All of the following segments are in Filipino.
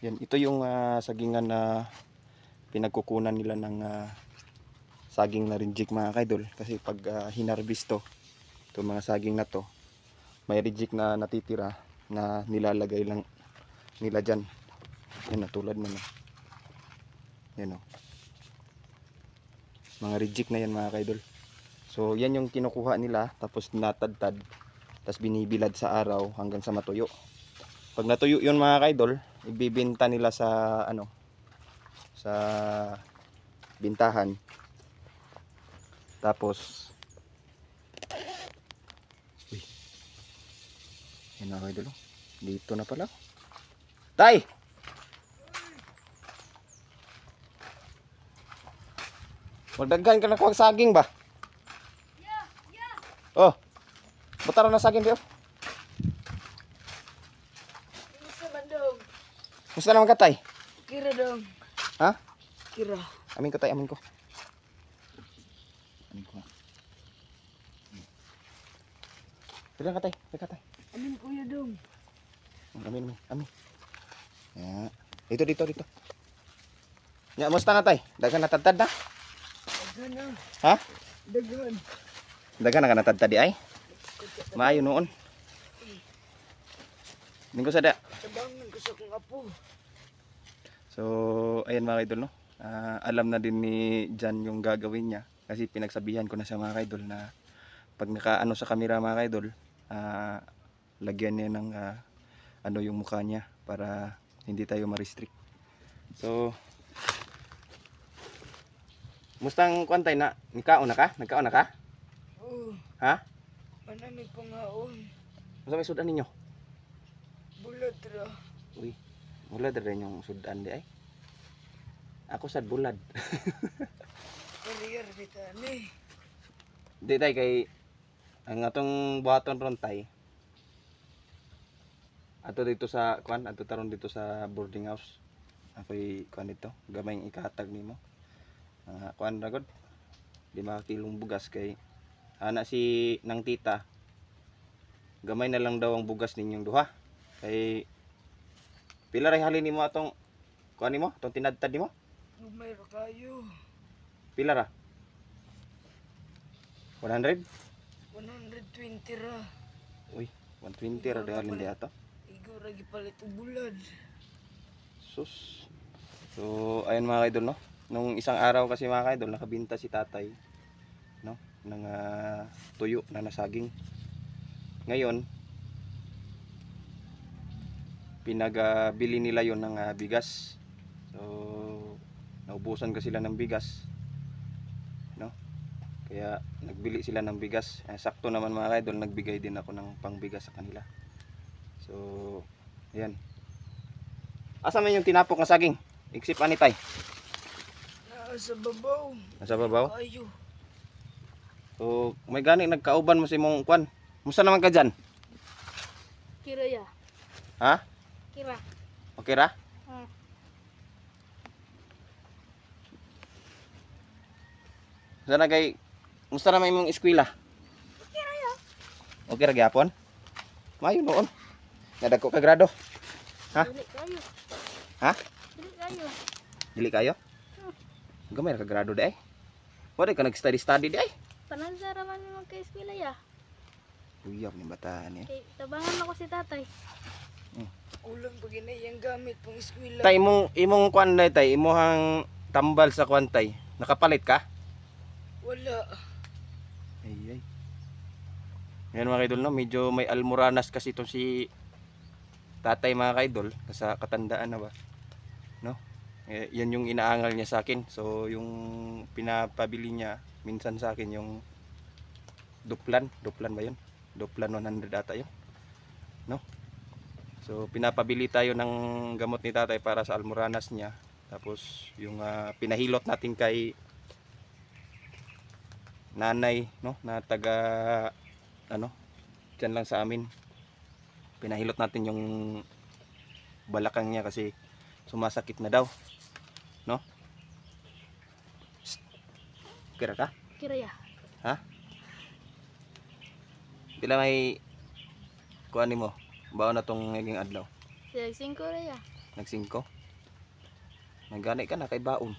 Yan, ito yung sagingan na pinagkukunan nila ng saging na reject mga kaidol. Kasi pag hinarvest to, itong mga saging na to, may reject na natitira na nilalagay lang nila dyan. Yan, tulad na. Yan o. Mga reject na yan mga kaidol. So yan yung kinukuha nila, tapos natadtad, tapos binibilad sa araw hanggang sa matuyo. Pag natuyo yun mga kaidol, ibibenta nila sa sa bintahan. Tapos yan mga kaidol, dito na pala. Tay! Magdaghan ka na kuwag saging ba? Oh, butara na saging diyo. Musta naman ka, tay? Kira dong. Ha? Kira. Amin ko, tay, amin ko. Amin ko. Tira ka, tay. Tira ka, tay. Amin kuya dong. Amin, amin, amin. Ya. Dito. Ya, musta na, tay? Dagan na tadtad na? Dagan na. Ha? Dagan. Dagan na ka natadtad di ay? Maayo noon. Linggo sada. Tabangan ko sa kong apo. So, ayan mga idol, no? Alam na din ni Jan yung gagawin niya. Kasi pinagsabihan ko na sa mga idol na pag nakaano sa camera mga idol, lagyan niya ng yung mukha niya para hindi tayo ma-restrict. So, mustang kwantay na, nagkaon na ka? Nagkaon na ka? Oo. Ha? Manamig pangaon. Masa may sudan ninyo? Bulad ra. Uy, bulad rin yung sudan di ay. Ako sad bulad. Kariyar dito ni. Di tay kay ang atong buhaton ron tay. Ato dito sa kwan, ato taron dito sa boarding house. Ako'y kwan dito, gamay ang ikahatag nimo. Kwan ra gud. 5 kilong bugas kay ana si nang tita. Gamay na lang daw ang bugas ninyong duha. Kay pila ray halin nimo atong kuan nimo, atong tinadtad nimo? Lumay ra kayo. Pila ra? 100? 120 ra. Uy, 120 ra halin di ato. Igo ra gipalit og bulad. Sus. So, ayun mga kaidol, no? Nung isang araw kasi mga kaidol, nakabinta si tatay, no? Ng tuyo na nasaging. Ngayon, pinagbili nila yon ng bigas. So, naubusan kasi sila ng bigas, no? Kaya nagbili sila ng bigas. Sakto naman mga kaidol, nagbigay din ako ng pangbigas sa kanila. So, ayan. Asa man yung tinapok na saging? Iksip ani tay. Nasa babaw. Nasa babaw? Kayo. So, may gani nagkauban mo si mong kwan. Musta naman ka dyan? Kira ya. Ha? Kira. Okay ra? Sana kay musta naman imong eskwela? Okay ra ya. Okay ra gyapon? Mayo noon. Nadagko ka grado. Ha? Dili kayo. Ha? Dili kayo. Dili kayo? Gamay ra ka grado di ay. Wala ka nag-study di ay. Panansa ra man mo kay eskwela ya. Uyab ni bataan eh. Kay tabangan ako si tatay. Ulang pag yung gamit pang eskwela. Tay imong kwan na tay, imong tambal sa kwan tay. Nakapalit ka? Wala. Ay. Yan mga kaidol, no? Medyo may almoranas kasi itong si tatay mga kaidol. Sa katandaan na ba? No? Yan yung inaangal niya sa akin. So yung pinapabili niya minsan sa akin yung Duplan ba yun? Duplan 100 ata yun. No? So pinapabili tayo ng gamot ni tatay para sa almoranas niya. Tapos yung pinahilot natin kay nanay, no, na taga dyan lang sa amin. Pinahilot natin yung balakang niya kasi sumasakit na daw, no? Kira ka? Kira ya. Ha? Pila may kuha ni mo? Baon na tong naging adlaw. Siya 5 ra ya. Nagsingko. Nagani ka na kay baon.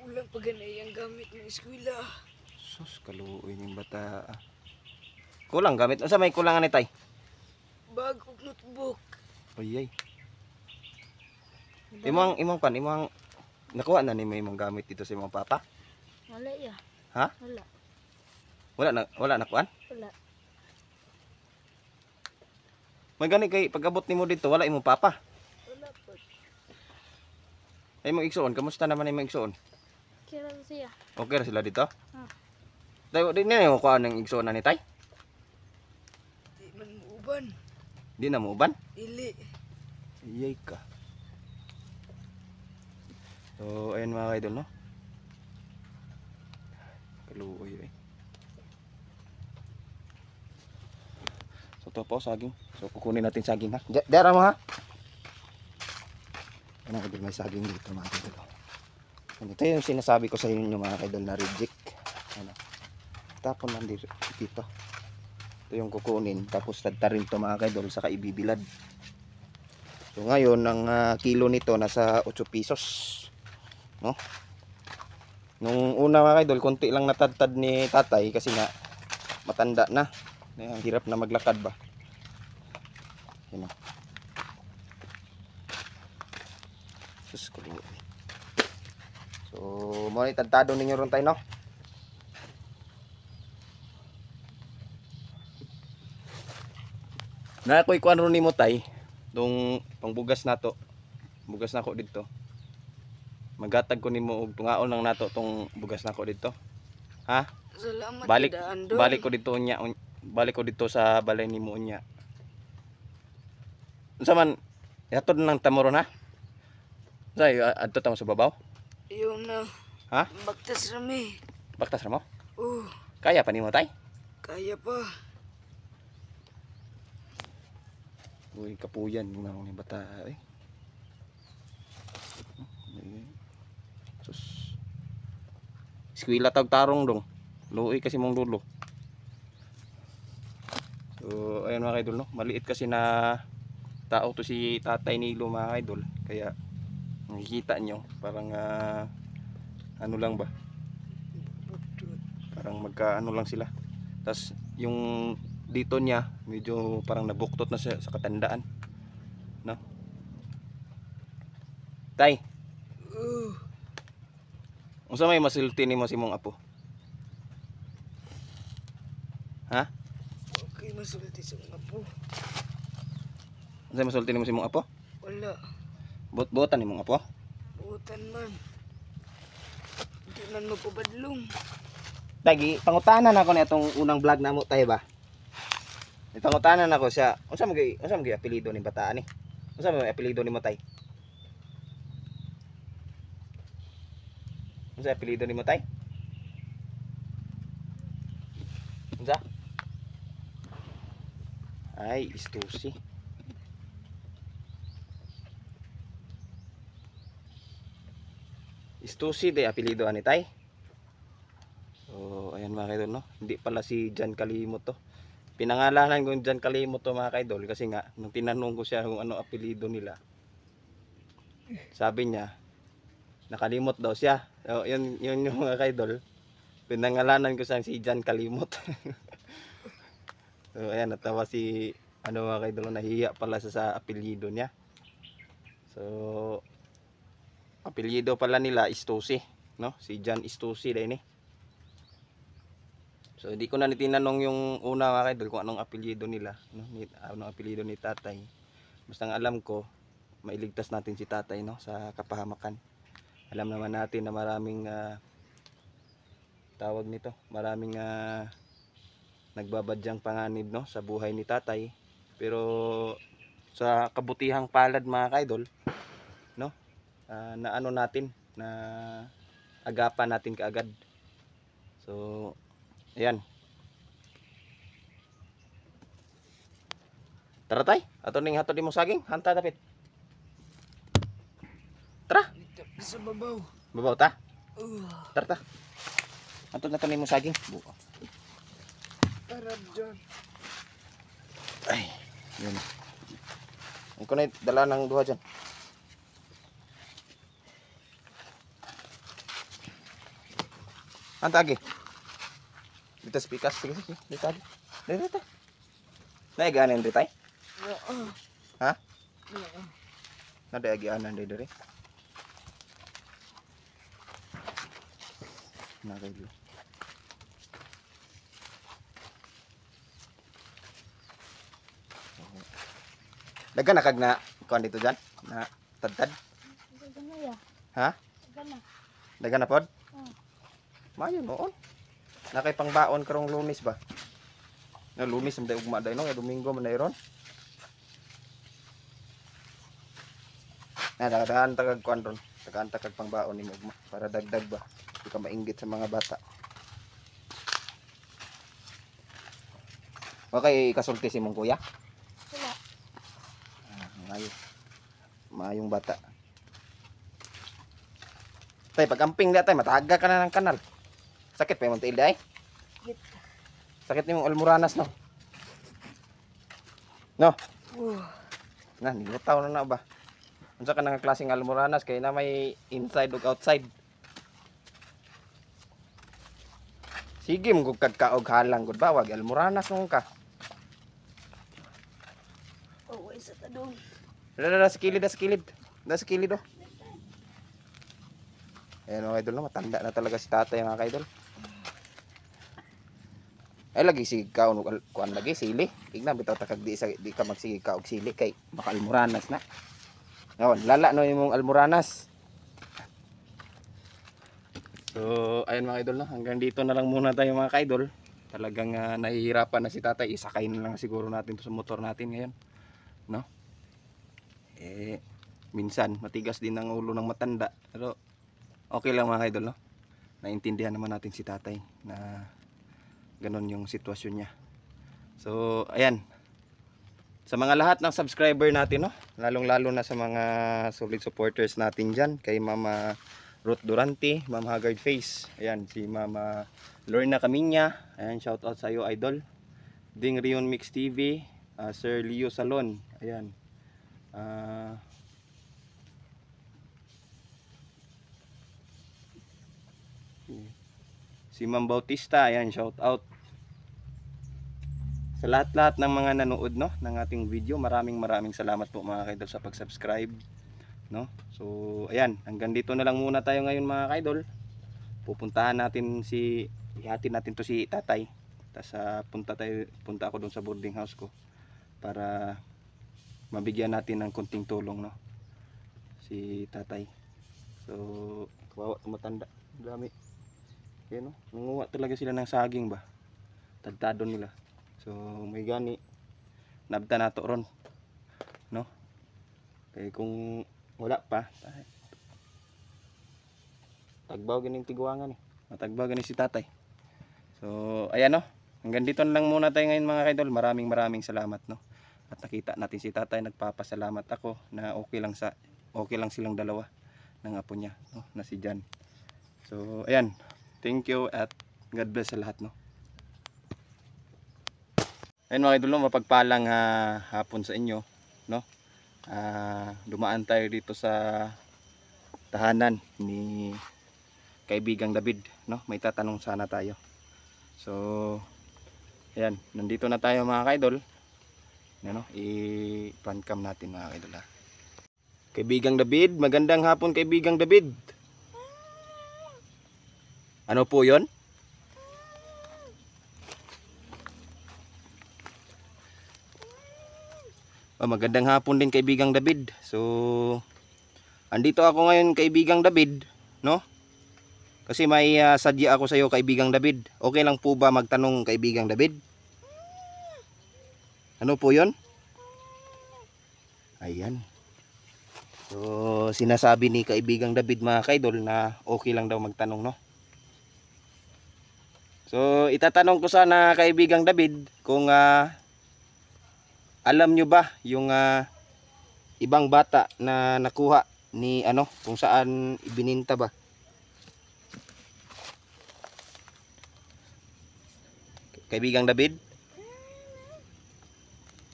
Ulang pa ganay ang gamit ng eskwela. Sus, kaluoy ning bata. Kulang gamit. Unsa may kulangan ni tay? Bag ug notebook. Oyay. Imong nakuha na ni mo imong gamit dito sa imong papa? Wala ya. Ha? Wala. Wala na kuan? Wala. May gani kay pag-abot nimo dito wala imong papa. Wala po. Ay imong igsoon, kamusta naman imong igsoon? Kira siya. Okay ra sila dito? Ah. Tayo di na mo kuha ng igsoon na ni tay? Di man muuban. Di na mo uban? Dili. Iyay ka. So, ayan mga kaidol, no? Kaluoy eh. So, ito po, saging. So, kukunin natin saging, ha? Dara mo, ha? Ano kaidol, may saging dito, mga kaidol. Ito yung sinasabi ko sa inyo, mga kaidol, na reject. Ano? Tapon lang dito. Ito yung kukunin. Tapos, tadtarin to, mga kaidol, saka ibibilad. So, ngayon, ang kilo nito, nasa 8 pesos. No? Nung una mga idol, konti lang natadtad ni tatay kasi nga matanda na. Ang hirap na maglakad ba. Yan o. Sus, kulo. So, mo ni tadtado ninyo ron tayo, no? Na ako'y kuan ron ni mo tay, tong pangbugas nato. Bugas nako dito. Magatag ko nimo og tungaon lang nato tong bugas nako dito. Ha? Salamat Balik idaan, Dol. balik ko dito nya. Balik ko dito sa balay nimo nya. Unsa man yatod nang tamoron ha? Say adto ta mo sa babaw? Yung na. Ha? Baktas rami. Baktas ra mo? Kaya Kaya pa nimo tay? Kaya pa. Uy, kapuyan ng mga bata eh. Sus. Eskwela tag tarong dong. Luoy kasi mong dulo. So, ayun mga idol, no. Maliit kasi na tao to si Tatay Nilo, mga idol. Kaya nakikita nyo, parang ano lang ba? Parang magkaano lang sila. Tas yung dito niya, medyo parang nabuktot na siya sa katandaan. No? Tay, unsa may masulti nimo si mong apo? Ha? Okay, masulti sa mga po. Unsa may masulti nimo si mong apo? Wala. Buotan ni mong apo? Buutan man. Di man magpabadlong. Tagi, pangutanan ako ni atong unang vlog namo tayo ba? Pangutanan ako siya. Unsa mo gyud apelyido ni bataan ni? Unsa mo apelyido nimo tay? Unsa apelyido nimo tay? Unsa? Ay, Istusi. Istusi de apelyido ani tay. So, ayan mga kaidol, no? Hindi pala si Jan Kalimot to. Pinangalanan ko yung Jan Kalimot to, mga kaidol, kasi nga nung tinanong ko siya kung ano apelyido nila, sabi niya nakalimot daw siya. So, yun yung mga kaidol, pinangalanan ko siya si Jan Kalimot. So ayan, natawa si mga kaidol, nahiya pala sa apelyido niya. So apelyido pala nila Istusi, no? Si Jan Istusi din eh. So di ko na tinanong yung una, mga kaidol, kung anong apelyido nila, no? Anong apelyido ni tatay. Basta ang alam ko, mailigtas natin si tatay, no, sa kapahamakan. Alam naman natin na maraming tawag nito, maraming nagbabadyang panganib, no, sa buhay ni tatay. Pero sa kabutihang palad, mga kaidol, no, na ano natin, na agapan natin kaagad. So ayan. Tara tay, ato ning hatod imong saging, hanta dapit. Tara, Dito sa babaw. babaw ta. Uh, Tara ta. Hatod na to nimong saging. Buo. Tarap dyan. Ay, yun. Ang kunay dala ng duha dyan. Anta agi. Dito spikas, sige sige. Dito agi. Dito. Naiganan dito tay. Oo. Ha? Oo. Nada agi anan dito. Na kayo. Dagan na kag na kuan dito dyan? Na tadtad? Dagan na ya. Ha? Dagan na. Dagan na pod? Oo. Mayo noon. Nakay pangbaon karong Lunes ba? Na Lunes am day ugma day no, Domingo man ron. Na dagan tagag kuan ron. Dagan tagag pangbaon ni ugma para dagdag ba. Di ka mainggit sa mga bata. Okay, kasulti si mong kuya. Wala. Mayo. Mayong bata. Tay, pag amping na tay, mataga ka na ng kanal. Sakit pa yung tiil day? Git. Sakit ni mong almoranas no? No? Na, nilutaw na ba? Unsa ka na nga klaseng almoranas kay na may inside ug outside. Sige mong kagkaog halang gud ba wag almoranas nung ka. Oo, isa ta dong. Dada sa kilid, sa kilid. Sa kilid oh. Ayan mga idol no, matanda na talaga si tatay mga idol. Ay lagi sige ka kuan lagi sili. Tignan bitaw takag di ka magsige ka og sili kay baka almoranas na. Ngayon, lala no imong almoranas. So, ayun mga idol no, hanggang dito na lang muna tayo mga idol. Talagang nahihirapan na si tatay, isakay na lang siguro natin to sa motor natin ngayon, no? Minsan matigas din ang ulo ng matanda, pero okay lang mga idol no. Naintindihan naman natin si tatay na ganon yung sitwasyon niya. So, ayan. Sa mga lahat ng subscriber natin no, lalong-lalo na sa mga solid supporters natin diyan, kay Mama Ruth Durante, Ma'am Haggard Face, ayan, si Mama Lorna Caminya, ayan, shout out sa iyo idol. Ding Rion Mix TV, Sir Leo Salon, ayan. Si Ma'am Bautista, ayan, shout out. Sa lahat-lahat ng mga nanood no ng ating video, maraming salamat po mga kaidol sa pag-subscribe, no? So, ayan, hanggang dito na lang muna tayo ngayon mga kaidol. Pupuntahan natin ihatid natin to si tatay. Tapos punta ako doon sa boarding house ko para mabigyan natin ng konting tulong no si tatay. So, kawawa tumatanda, dami. Yan no, nanguha talaga sila ng saging ba. Tadtadon nila. So, may gani nabta nato ron, no? Kaya kung wala pa, tagbaw ganing tiguangan eh. Matagbaw ganing si tatay. So, ayan no. Hanggang dito na lang muna tayo ngayon mga kaidol. Maraming salamat no. At nakita natin si tatay, nagpapasalamat ako na okay lang silang dalawa ng apo niya, no, na si Jan. So, ayan. Thank you at God bless sa lahat no. Ayun mga idol no, mapagpalang hapon sa inyo no. Dumaan tayo dito sa tahanan ni kaibigang David no. May tatanong sana tayo. So ayan, nandito na tayo mga kaidol. Ano, i-pancam natin mga kaidol ha. Kaibigang David, magandang hapon kaibigang David. Ano po 'yon? Magandang hapon din kaibigang David. So, andito ako ngayon kaibigang David, no? Kasi may sadya ako sa iyo kaibigang David. Okay lang po ba magtanong kaibigang David? Ano po 'yon? Ayan. So, sinasabi ni kaibigang David mga kaidol na okay lang daw magtanong, no? So, itatanong ko sana kaibigang David kung alam nyo ba yung ibang bata na nakuha ni ano, kung saan ibininta ba? Kaibigang David?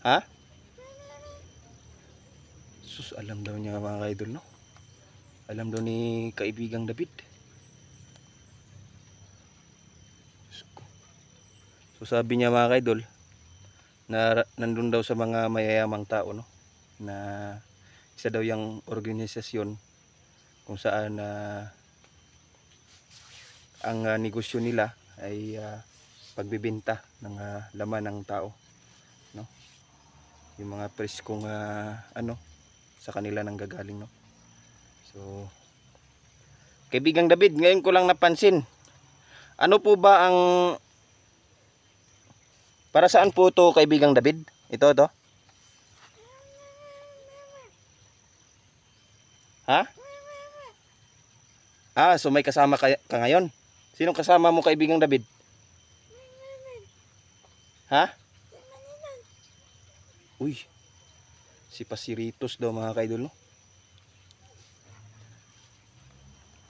Ha? Sus, alam daw niya mga idol, no? Alam daw ni kaibigang David. So sabi niya mga kaidol, na nandun daw sa mga mayayamang tao, no, na isa daw yung organisasyon kung saan ang negosyo nila ay pagbebenta ng laman ng tao, no, yung mga preskong ano sa kanila nang gagaling, no. So Kaibigang David, ngayon ko lang napansin, ano po ba ang, para saan po to Kaibigang David? Ito. Ha? So may kasama ka ngayon? Sinong kasama mo Kaibigang David? Ha? Uy, si Pasiritos daw mga kaidol, no?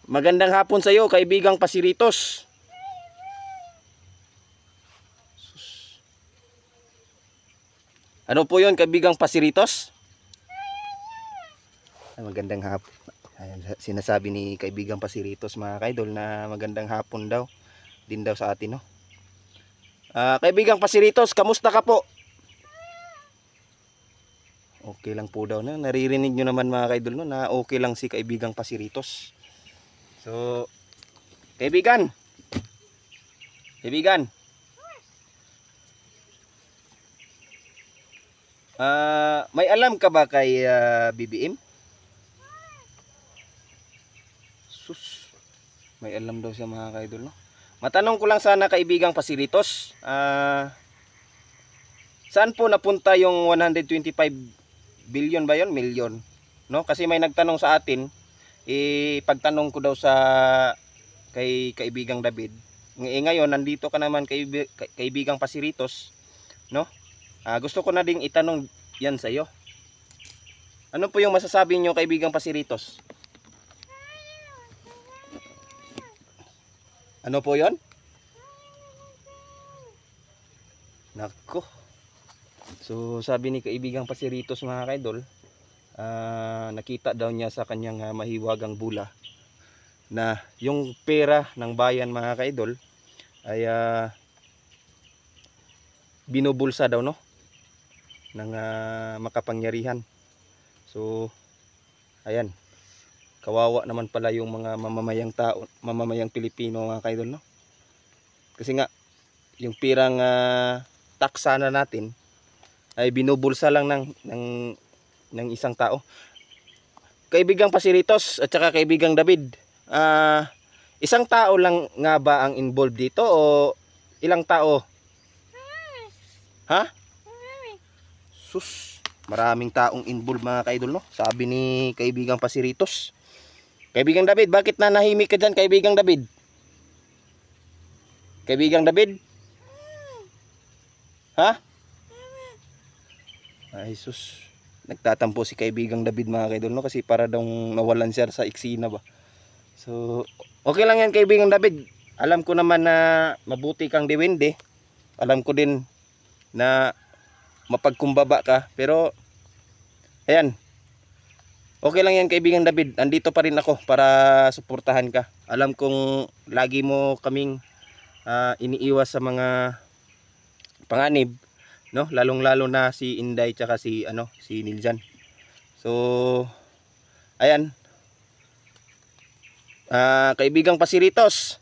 Magandang hapon sa iyo, Kaibigang Pasiritos. Ano po yun, Kaibigang Pasiritos? Magandang hapon. Ayan, sinasabi ni Kaibigang Pasiritos mga kaidol na magandang hapon daw din daw sa atin, no? Kaibigang Pasiritos, kamusta ka po? Okay lang po daw, no? Naririnig nyo naman mga kaidol, no, na okay lang si Kaibigang Pasiritos. So Kaibigan, may alam ka ba kay BBM? Sus, may alam daw siya mga kaidol, no? Matanong ko lang sana Kaibigang Pasiritos, saan po napunta yung 125 billion ba yun? Million, no? Kasi may nagtanong sa atin, pagtanong ko daw sa kay Kaibigang David, ngayon nandito ka naman Kaibigang Pasiritos, no? Gusto ko na ding itanong yan sa iyo. Ano po yung masasabi niyo Kaibigang Pasiritos? Ano po yon? Nako. So sabi ni Kaibigang Pasiritos mga kaidol, nakita daw niya sa kanyang mahiwagang bula na yung pera ng bayan mga kaidol ay binubulsa daw, no, ng makapangyarihan. So ayan, kawawa naman pala yung mga mamamayang tao, mamamayang Pilipino mga kaidol, no, kasi nga yung pirang taksa na natin ay binubulsa lang ng isang tao. Kaibigang Pasiritos at saka Kaibigang David, isang tao lang nga ba ang involved dito o ilang tao? Ha? Sus, maraming taong involved mga kaidol, no? Sabi ni Kaibigang Pasiritos. Kaibigang David, bakit nanahimik ka dyan Kaibigang David? Kaibigang David? Ha? Ay sus, nagtatampo si Kaibigang David mga kaidol, no, kasi para daw nawalan siya sa eksena ba. So okay lang yan Kaibigang David, alam ko naman na mabuti kang diwindi, alam ko din na mapagkumbaba ka, pero ayan, okay lang yan Kaibigang David, andito pa rin ako para suportahan ka. Alam kong lagi mo kaming iniiwas sa mga panganib, no, lalong lalo na si Inday tsaka si Niljan. So ayan, Kaibigang Pasiritos,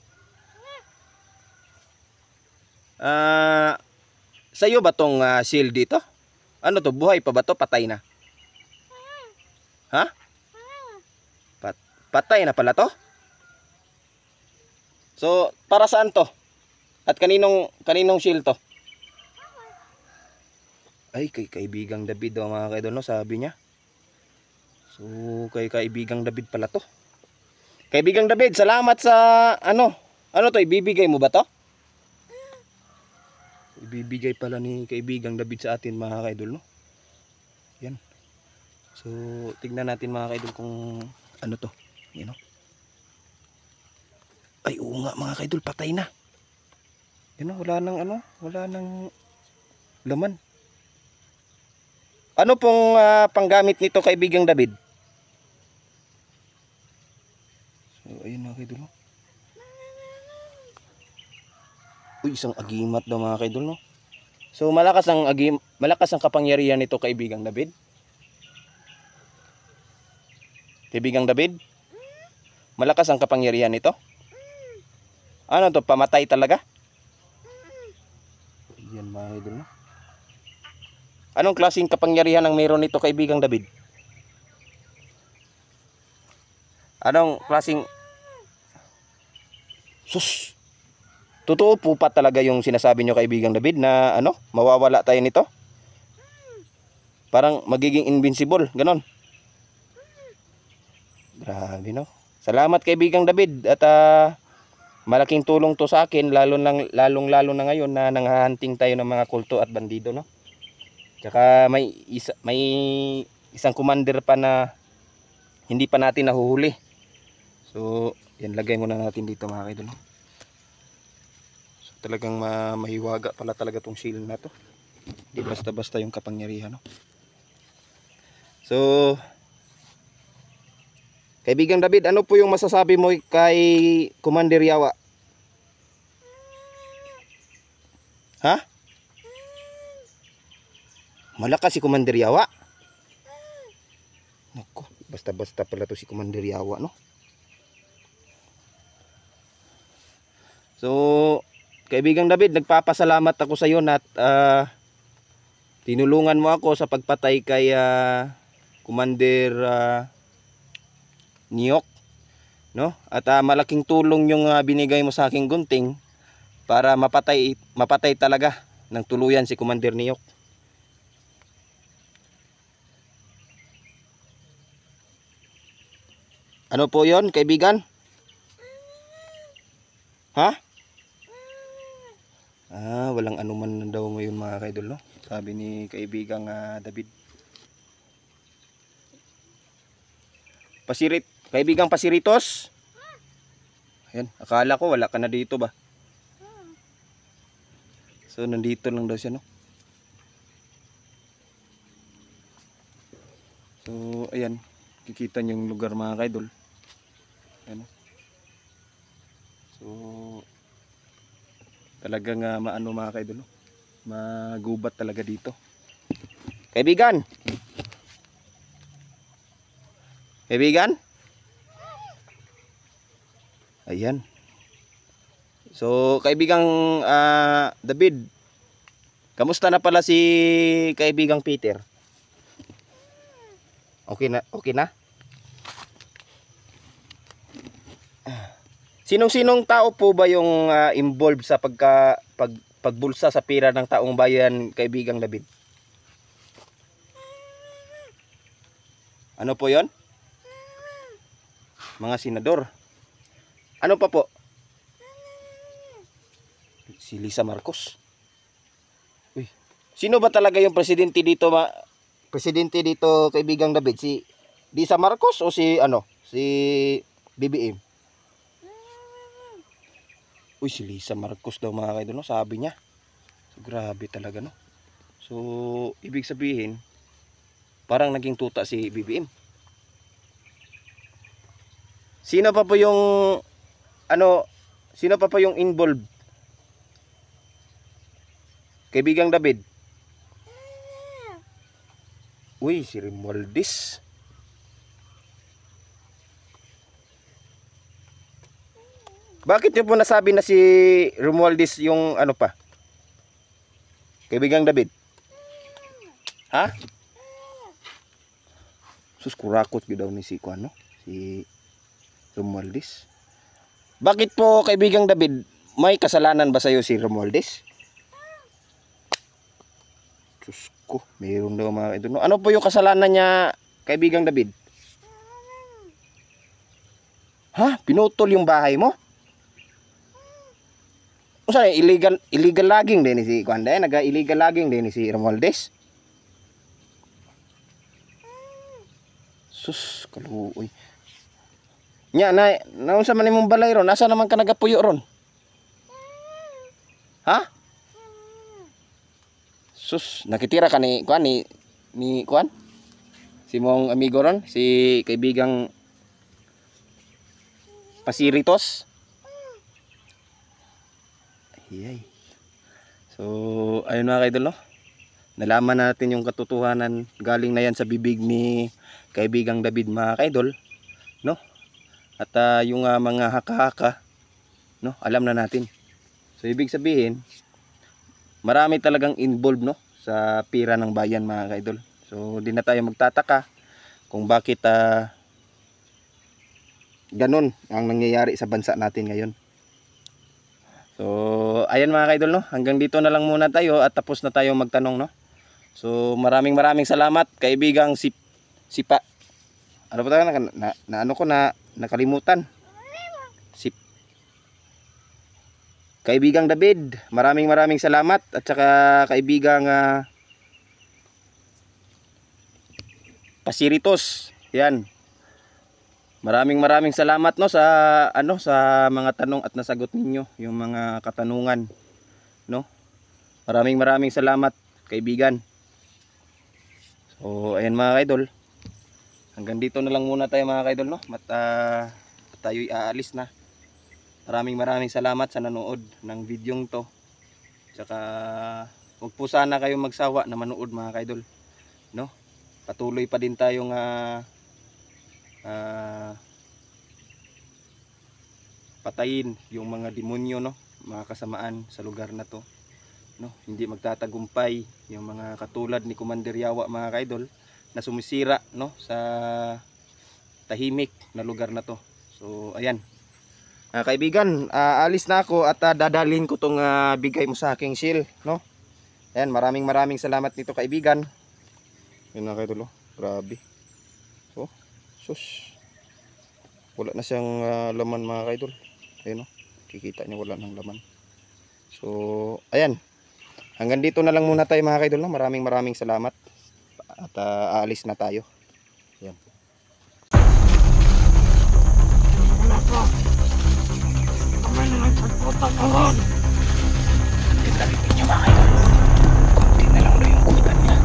sa iyo ba tong shield dito? Ano to, buhay pa ba to, patay na? Ha? Patay na pala to? So para saan to? At kaninong shield to? Ay, kay Kaibigang David daw mga kaidol, no, sabi niya. So kay Kaibigang David pala to. Kaibigang David, salamat sa ano to, ibibigay mo ba to? Ibibigay pala ni Kaibigang David sa atin mga kaidol, no. Yan. So tignan natin mga kaidol kung ano to, you know. Ay oo nga mga kaidol, patay na. Yan, wala nang laman. Ano pong panggamit nito Kaibigang David? So ayun mga kaidol. Uy, isang agimat daw mga kaidol, no? So malakas ang kapangyarihan nito, kaibigang David. Kaibigang David, malakas ang kapangyarihan nito. Ano to, pamatay talaga? Yan mga kaidol, no? Anong klaseng kapangyarihan ang meron nito, kaibigang David? Anong klaseng... Sus! Totoo po pa talaga yung sinasabi nyo, kaibigang David, na ano, mawawala tayo nito? Parang magiging invincible, ganon. Grabe, no? Salamat, kaibigang David, at malaking tulong to sa akin, lalong-lalo na ngayon na nanghahanting tayo ng mga kulto at bandido, no? Tsaka may isang commander pa na hindi pa natin nahuhuli. So, yan, lagay muna natin dito mga kaidol. So, talagang mahiwaga pala talaga tong shield na to. Hindi basta-basta yung kapangyarihan, no? So, kaibigang David, ano po yung masasabi mo kay Commander Yawa? Ha? Malakas si Commander Yawa. Nako, basta-basta pala to si Commander Yawa, no? So, kaibigang David, nagpapasalamat ako sa iyo na tinulungan mo ako sa pagpatay kay Commander Niyok, no? At malaking tulong yung binigay mo sa aking gunting para mapatay talaga ng tuluyan si Commander Niyok. Ano po yon, kaibigan? Ha? Walang anuman na daw ngayon mga kaidol, no? Sabi ni kaibigang David. Kaibigang Pasiritos. Ayan, akala ko wala ka na dito ba? So nandito lang daw siya, no? So ayan, kikita niyo yung lugar mga kaidol. Ayan. So talagang maano mga kaidol, no? Magubat talaga dito. Kaibigan. Kaibigan? Ayan. So kaibigang David, kamusta na pala si kaibigang Peter? Okay na? Okay na? Sinong-sinong tao po ba yung involved sa pagbulsa sa pera ng taong bayan, kaibigang David? Ano po yon? Mga senador. Ano pa po? Si Lisa Marcos. Uy, sino ba talaga yung presidente dito, kaibigang David? Si Lisa Marcos o si BBM? Uy, si Lisa Marcos daw mga kaidol, no? Sabi niya. So, grabe talaga, no? So, ibig sabihin, parang naging tuta si BBM. Sino pa po yung sino pa po yung involved? Kaibigang David. Uy, si Romualdez. Bakit niyo po nasabi na si Romualdez yung ano pa? Kaibigang David. Ha? Sus, kurakot gyud daw ni si Kuan, no? Si Romualdez. Bakit po, kaibigang David, may kasalanan ba sa'yo si Romualdez? Sus ko, mayroon daw mga idol. Ano po yung kasalanan niya, kaibigang David? Ha? Pinutol yung bahay mo? O saan, illegal logging din ni si Kuan day, naga-illegal logging din ni si Romualdez. Sus, kaluoy. Nya naunsa man imong balay ron? Asa naman ka nagapuyo ron? Ha? Sus, nakitira ka ni Kuan ni Kuan? Si mong amigo ron, si kaibigang Pasiritos. Ay. So ayun mga kaidol, no? Nalaman natin yung katotohanan, galing na yan sa bibig ni kaibigang David mga kaidol, no? At yung mga haka-haka, no, alam na natin. So ibig sabihin, marami talagang involved, no, sa pira ng bayan mga kaidol. So di na tayo magtataka kung bakit ganun ang nangyayari sa bansa natin ngayon. So ayan mga kaidol, no, hanggang dito na lang muna tayo at tapos na tayo magtanong, no. So maraming salamat kaibigang Sipa. Ano ba tayo ano ko na nakalimutan. Kaibigang David, maraming salamat, at saka kaibigang Pasiritos. Yan. Maraming salamat, no, sa sa mga tanong at nasagot ninyo yung mga katanungan, no. Maraming salamat kaibigan. So ayan mga kaidol. Hanggang dito na lang muna tayo mga kaidol, no. Tayo'y aalis na. Maraming salamat sa nanood ng videong to. Tsaka huwag po sana kayong magsawa na manood mga kaidol, no. Patuloy pa din tayong patayin yung mga demonyo, no, mga kasamaan sa lugar na to, no. Hindi magtatagumpay yung mga katulad ni Commander Yawa mga kaidol na sumisira, no, sa tahimik na lugar na to. So ayan. Kaibigan, alis na ako at dadalhin ko tong bigay mo sa aking seal, no. Ayan, maraming salamat nito kaibigan. Yun na kaidol, oh. Grabe. So, sus. Wala na siyang laman mga kaidol. Ayun, oh. Kikita niyo wala nang laman. So, ayan. Hanggang dito na lang muna tayo mga kaidol, no. Maraming salamat. At aalis na tayo. Ayan. Kami na nagpagputan ngayon. Titapin niyo mga kaidol. Kunti na lang doon yung kutan niya.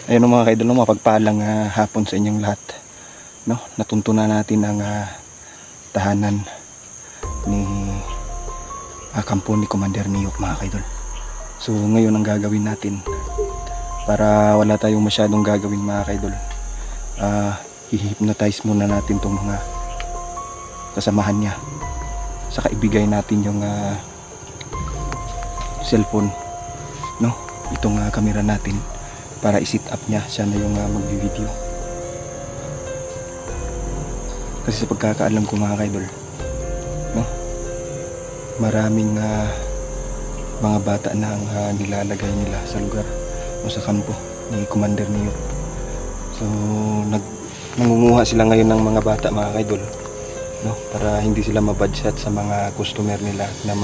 Ayun mga kaidol, mapagpalang hapon sa inyong lahat, no. Natuntunan natin ang tahanan ni kampo ni Commander Niyok mga kaidol. So ngayon ang gagawin natin, para wala tayong masyadong gagawin mga kaidol, i-hypnotize muna natin tong mga kasamahan niya, saka ibigay natin yung cellphone, no, itong camera natin, para i-sit up niya, siya na yung magbi-video. Kasi sa pagkakaalam ko mga kaidol, no, maraming mga bata na ang nilalagay nila sa lugar o sa kampo ni Commander Niyok. So nangunguha sila ngayon ng mga bata mga kaidol, no, para hindi sila mabadshot sa mga customer nila na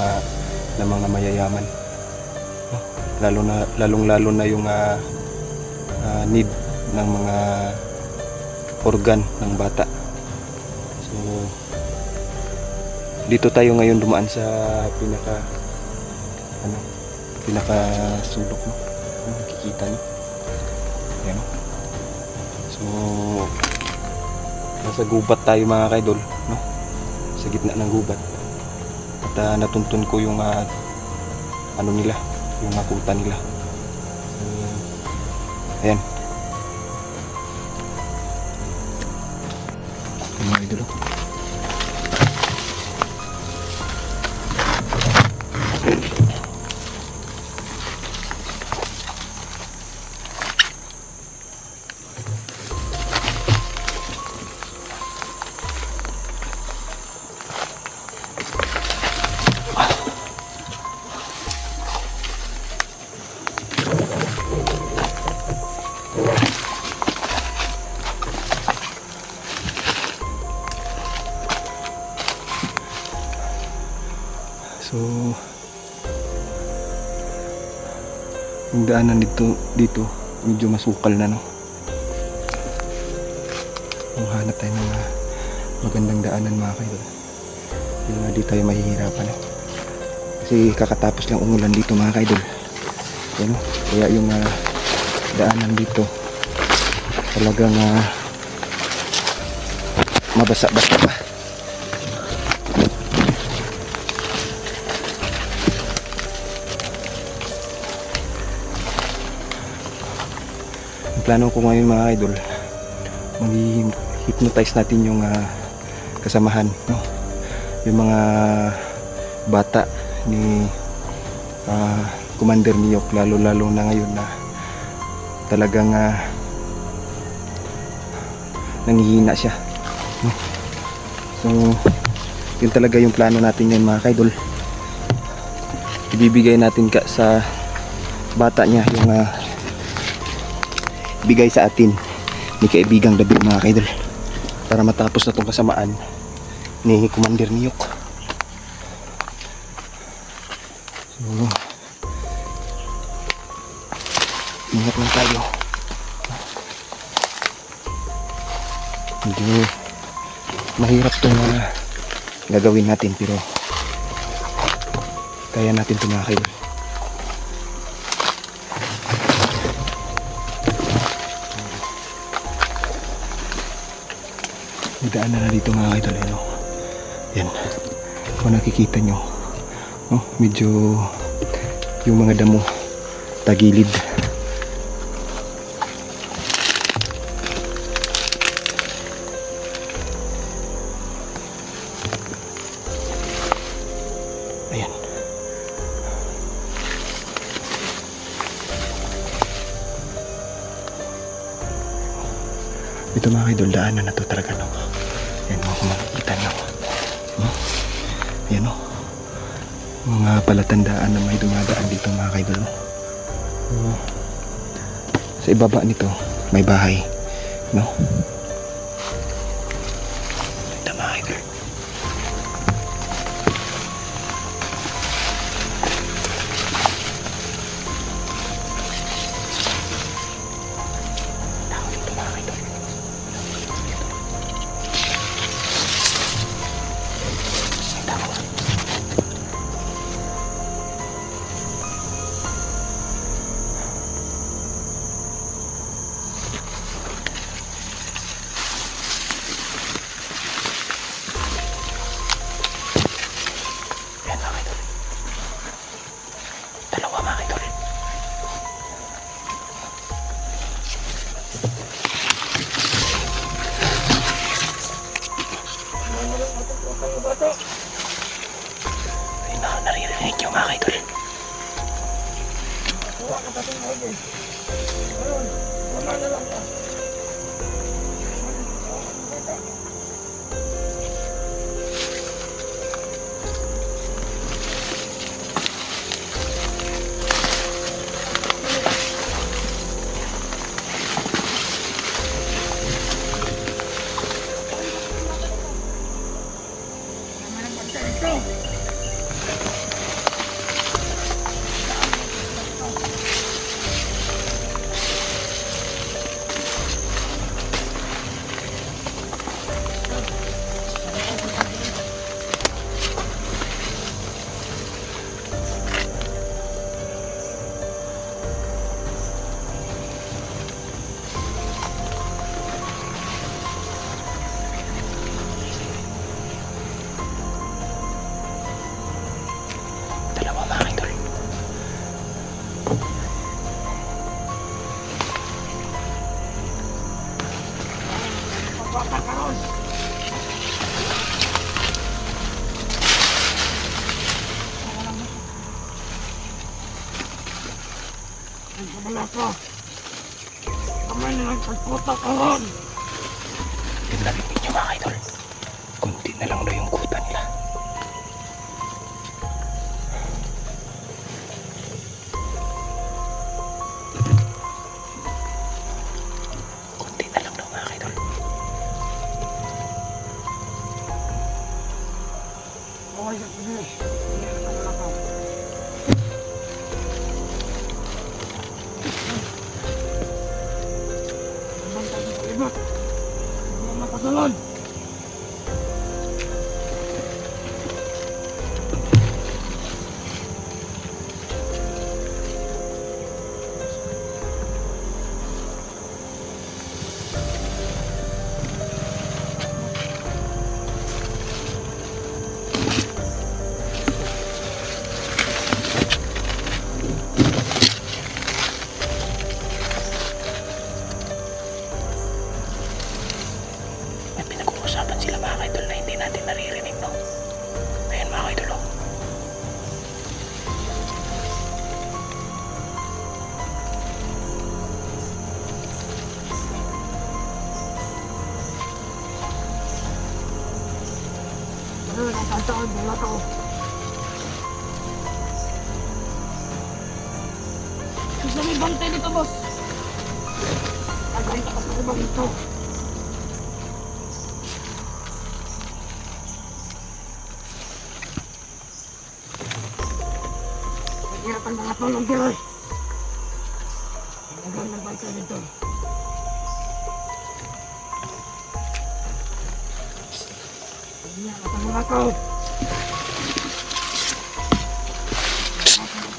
mga mayayaman, no? Lalong-lalo na yung need ng mga organ ng bata. So dito tayo ngayon dumaan sa pinaka sulok, no. Makikita niyo. Ayan, no? So nasa gubat tayo mga kaidol, no, sa gitna ng gubat. At natuntun ko yung ano nila, yung kuta nila. Ayan. Mga idol. So yung daanan dito medyo masukal na, no. Hanap tayo ng magandang daanan mga kaidol. Yung di tayo mahihirapan. Kasi kakatapos lang umulan dito mga kaidol. Yan, kaya yung daanan dito talagang mabasa-basa pa. Ang plano ko ngayon mga idol, mag-hypnotize natin yung kasamahan, no? Yung mga bata ni Commander Niyok, lalo na ngayon na talagang nangihina siya, no? So yun talaga yung plano natin ngayon mga kaidol. Ibibigay natin sa bata niya yung bigay sa atin ni kaibigang David mga kaidol, para matapos na tong kasamaan ni Commander Niyok. So ingat lang tayo. Medyo mahirap itong gagawin natin, pero kaya natin ito mga kaidol. May daan na dito mga kaidol, no? Yan, kung nakikita nyo, no? Medyo yung mga damo tagilid. Ayan. Ito mga kaidol, daanan na to talaga, no? Yan mo kung makikita nyo. Yan o, mga palatandaan na may dumadaan dito mga kaidol. Sa ibaba nito may bahay, no? Ito mga kaidol. Ayun na, naririnig nyo mga kaidol. Dalawa mga kaidol. Kamay na lang pagputa karon. Yung narinig nyo mga kaidol, kunti na lang daw yung kuta nila. Kunti na lang daw mga kaidol. Okay, sige. Makasalon. natin naririnig, no? Ayan mga kaidol, oh. Gusto may bantay dito, boss. Agay ka sa bang ito. Naghirapan mga tulong dito. Agay ng bantay dito. Naghirapan mga tao.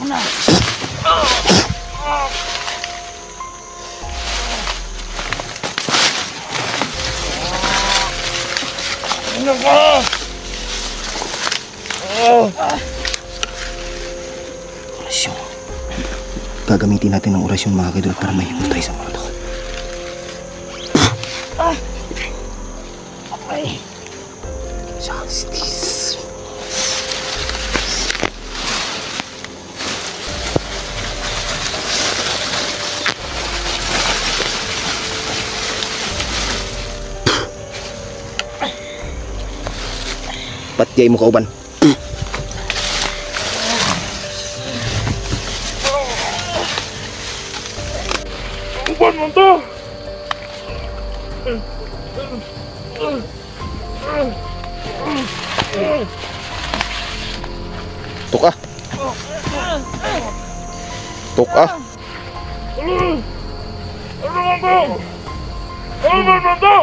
Una. Ano ba? Orasyon. Gagamitin natin ang orasyon mga kaidol para mahimol tayo sa mga tao. Okay. Justice. Ba't jay mo kauban? Uban mo to! Tuka. Tuka. Ano mo to? Ano mo to?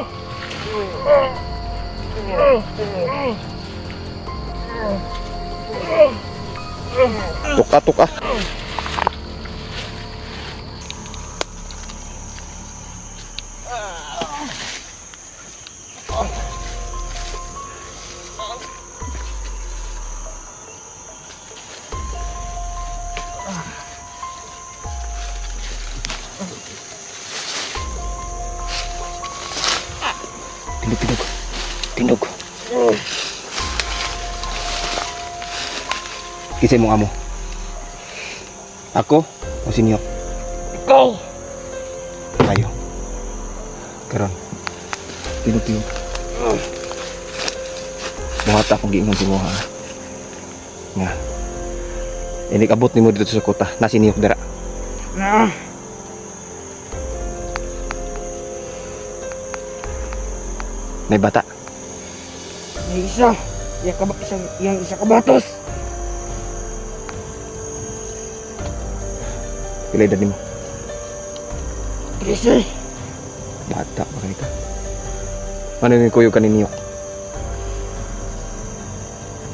Tuka, tuka. Tindog, tindog. Tindog. Kisay mo nga mo. Ako o si Niyok? Ikaw! Tayo. Karon. Tindog, tindog. Buhat akong giingon si Moha. Nga. Inig abot ni mo dito sa kota. Na si Niyok dara. Na! May bata. May isa. Yang isa kabatos. Pila edad nimo? 13. Bata pa kayo ka. Ano yung kuyo ka ni Niyok?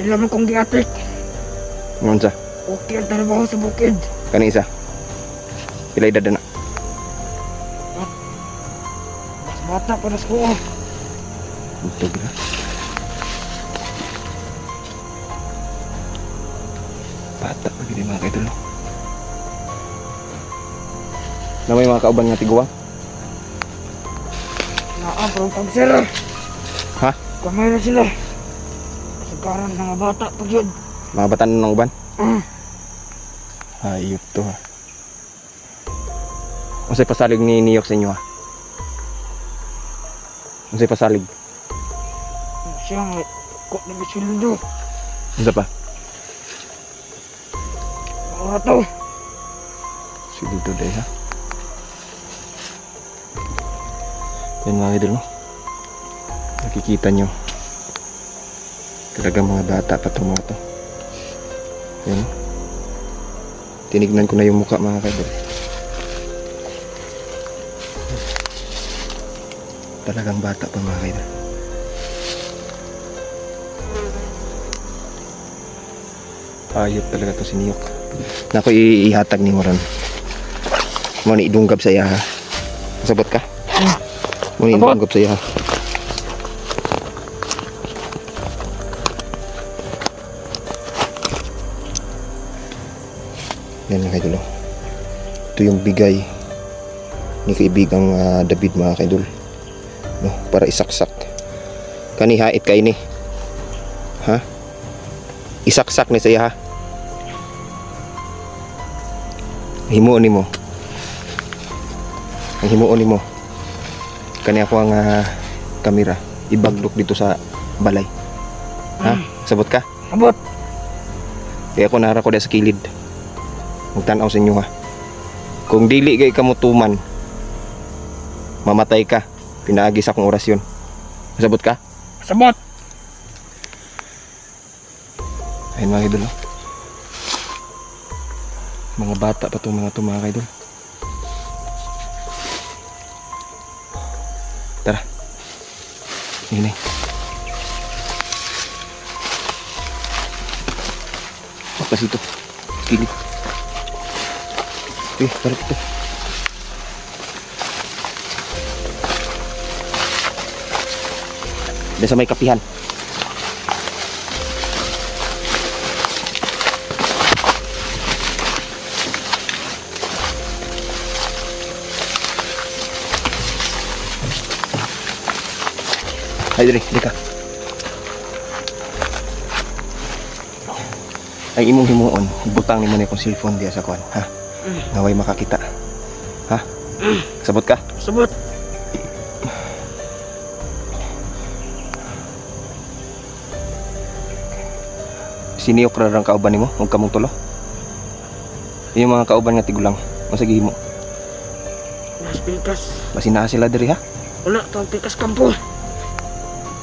Ilan mo kong giatik. Ngon sa? Okay ang trabaho sa bukid. Kani isa? Pila edad na? Mas bata pa na sa kuha. Ito gira. Bata pa gini mga kaidol. Na may mga kauban nga tiguang? Naa, parang pagsira. Ha? Kamay na sila. Sagaran ng mga bata pag yun. Mga batan ng uban? Ah, Ayop to ha. Unsay pasalig ni Niyok sa inyo ha? Unsay pasalig? siya nga. Kok na may sweldo. Unsa pa? Mga to. Sildo day ha. Yan mga idol no. Nakikita nyo. Talagang mga bata pa itong mga to. Yan. Tinignan ko na yung mukha mga kaidol. Talagang bata pa mga kaidol. Ayop talaga to si Niyok. Naku ihatag ni Moran. Mo ni idunggab sa iya ha. Sabot ka? Mo ni idunggab sa iya ha. Yan mga kaidol. Ito yung bigay ni kaibigang David mga kaidol. No, para isaksak. Kani hait kay ni. Ha? Isaksak ni sa iya ha. Himuon nimo. Ang himuon nimo. Kani ako ang kamera ibaglok dito sa balay. Ha? Sabot ka? Abot. Kaya ako nara ko sa kilid. Magtanaw sa inyo ha. Kung dili gay kamutuman, mamatay ka. Pinaagi sa akong orasyon. Sabot ka? Sabot. Ayun mga idol. Mga bata pa itong mga idol. Tara. Ini. Apa situ? Gini. Taruh itu. Udah sa may kapihan. Ay, diri ka. Ay imong himuon, butang nimo ni kong cellphone diya sa kwan, ha? Naway makakita. Ha? Sabot ka? Sabot. Siniyok ra rang kauban nimo, ug kamong tulo. Yung mga kauban nga tigulang, unsa gihimo? Mas pikas. Basi naa sila diri ha? Wala tong pikas kampo.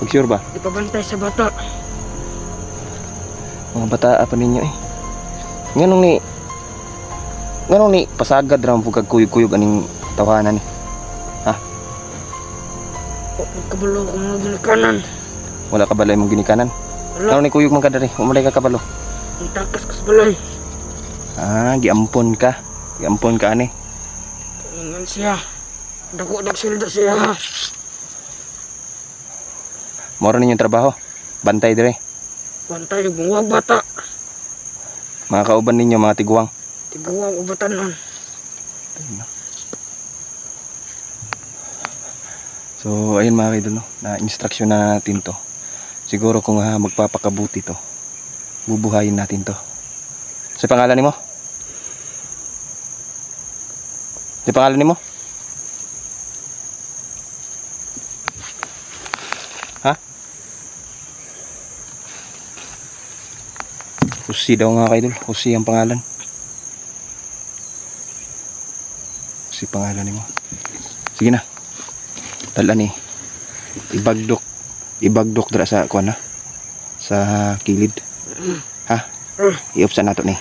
Pag sure ba? Ipabantay sa bata. Mga bata apa ninyo eh. Nganong ni pasagad ra mo kag kuyog-kuyog aning tawanan ni. Kabalo ko mga ginikanan. Wala ka balay mong ginikanan. Wala. Ano ni kuyog man ka diri? Umalay ka kabalo. Ang takas ko sa balay. Giampon ka. Giampon ka ani. Ingan siya. Dako silda siya. Moro ninyong trabaho. Bantay dire. Bantay yung buwag bata. Mga kauban ninyo, mga tiguang. Tiguang ubatanon. So, ayun mga kaidol, no? Na-instruction na natin to. Siguro kung magpapakabuti to, bubuhayin natin to. Sa pangalan ni mo? Sa pangalan ni mo? Ha? Husi daw nga kaidol. Husi ang pangalan. Husi pangalan ni mo. Sige na. Tala ni. Ibagdok dira sa kuan ha. Sa kilid. Ha? Iupsan nato ni.